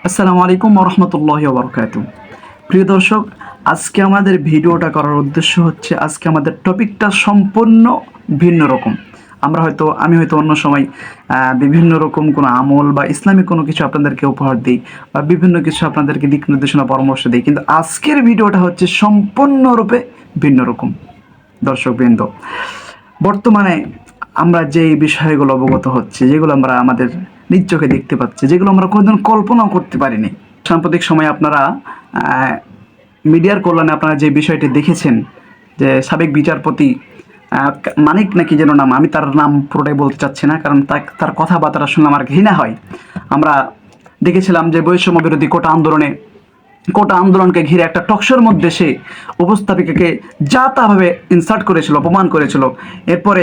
আসসালামু আলাইকুম ওয়া রাহমাতুল্লাহি ওয়া বারাকাতুহু। প্রিয় দর্শক, আজকে আমাদের ভিডিওটা করার উদ্দেশ্য হচ্ছে আজকে আমাদের টপিকটা সম্পূর্ণ ভিন্ন রকম। আমি হয়তো অন্য সময় বিভিন্ন রকম কোনো আমল বা ইসলামিক কোনো কিছু আপনাদেরকে উপহার দিই বা বিভিন্ন কিছু আপনাদেরকে দিক নির্দেশনা পরামর্শ দিই, কিন্তু আজকের ভিডিওটা হচ্ছে সম্পূর্ণরূপে ভিন্ন রকম। দর্শকবৃন্দ, বর্তমানে আমরা যে বিষয়গুলো অবগত হচ্ছে, যেগুলো আমরা আমাদের নিজ চোখে দেখতে পাচ্ছি, যেগুলো আমরা কোনোদিন কল্পনাও করতে পারিনি। সাম্প্রতিক সময়ে আপনারা মিডিয়ার কল্যাণে আপনারা যে বিষয়টি দেখেছেন যে সাবেক বিচারপতি মানিক নাকি যেন নাম, আমি তার নাম পুরোটাই বলতে চাচ্ছি না, কারণ তার কথাবার্তা শুনলে আমার ঘৃণা হয়। আমরা দেখেছিলাম যে বৈষম্য বিরোধী কোটা আন্দোলনকে ঘিরে একটা টকশোর মধ্যে সে উপস্থাপিকাকে যা তাভাবে ইনসাল্ট করেছিল, অপমান করেছিল। এরপরে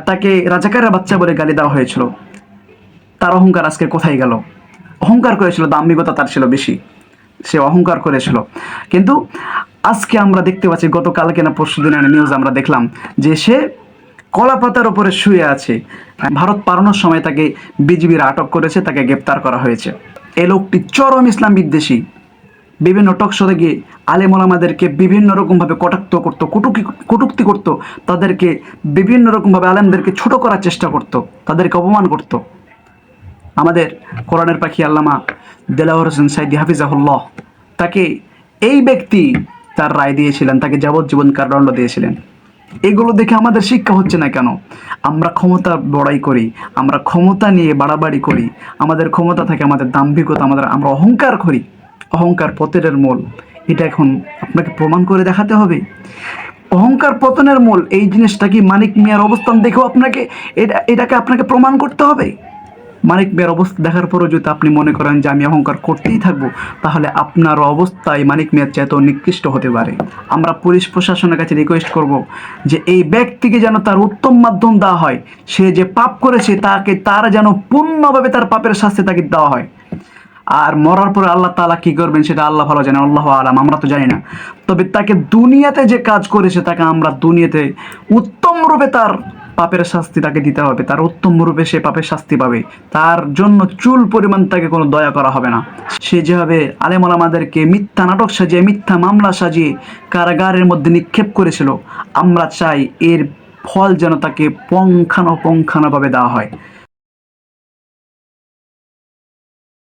তাকে রাজাকারের বাচ্চা বলে গালি দেওয়া হয়েছিল। তার অহংকার আজকে কোথায় গেল? অহংকার করেছিল, দাম্ভিকতা তার ছিল বেশি, সে অহংকার করেছিল। কিন্তু আজকে আমরা দেখতে পাচ্ছি, গতকালকে না পরশু দিনের নিউজ আমরা দেখলাম যে সে কলা পাতার উপরে শুয়ে আছে। ভারত পালানোর সময় তাকে বিজিবির আটক করেছে, তাকে গ্রেপ্তার করা হয়েছে। এই লোকটি চরম ইসলাম বিদ্বেষী। বিভিন্ন টকশোতে গিয়ে আলেম ওলামাদেরকে বিভিন্ন রকমভাবে কটাক্ত করতো, কটূক্তি করতো, তাদেরকে বিভিন্ন রকমভাবে আলেমদেরকে ছোট করার চেষ্টা করতো, তাদেরকে অপমান করতো। আমাদের কোরআনের পাখি আল্লামা দেলাওয়ার হোসেন সাইদি হাফিজাহুল্লাহ, তাকে এই ব্যক্তি তার রায় দিয়েছিলেন, তাকে যাবজ্জীবন কারাদণ্ড দিয়েছিলেন। এগুলো দেখে আমাদের শিক্ষা হচ্ছে না কেন? আমরা ক্ষমতা বড়াই করি, আমরা ক্ষমতা নিয়ে বাড়াবাড়ি করি, আমাদের ক্ষমতা থাকে, আমাদের দাম্ভিকতা, আমরা অহংকার করি। অহংকার পতনের মূল, এটা এখন আপনাকে প্রমাণ করে দেখাতে হবে। অহংকার পতনের মূল এই জিনিসটা কি মানিক মিয়ার অবস্থান দেখেও এটাকে আপনাকে প্রমাণ করতে হবে? মানিক মিয়ার অবস্থা দেখার পরও যদি আপনি মনে করেন যে আমি অহংকার করতেই থাকবো, তাহলে আপনার অবস্থায় মানিক মিয়ার চাইতেও নিকৃষ্ট হতে পারে। আমরা পুলিশ প্রশাসনের কাছে রিকোয়েস্ট করব যে এই ব্যক্তিকে যেন তার উত্তম মাধ্যম দেওয়া হয়। সে যে পাপ করেছে তার যেন পূর্ণভাবে তার পাপের শাস্তি তাকে দেওয়া হয়। আর মরার পরে আল্লাহ তাআলা কি করবেন সেটা আল্লাহ ভালো জানেন, আল্লাহু আলাম, আমরা তো জানি না। তবে তাকে দুনিয়াতে যে কাজ করেছে তাকে আমরা দুনিয়াতে উত্তম রূপে তার পাপের শাস্তি তাকে দিতে হবে, তার উত্তম রূপে সে পাপের শাস্তি পাবে। তার জন্য চুল পরিমাণ তাকে কোনো দয়া করা হবে না। সে যেভাবে আলেম ওলামাদেরকে মিথ্যা নাটক সাজিয়ে, মিথ্যা মামলা সাজিয়ে কারাগারের মধ্যে নিক্ষেপ করেছিল, আমরা চাই এর ফল যেন তাকে পুঙ্খানুপুঙ্খানুভাবে দেওয়া হয়।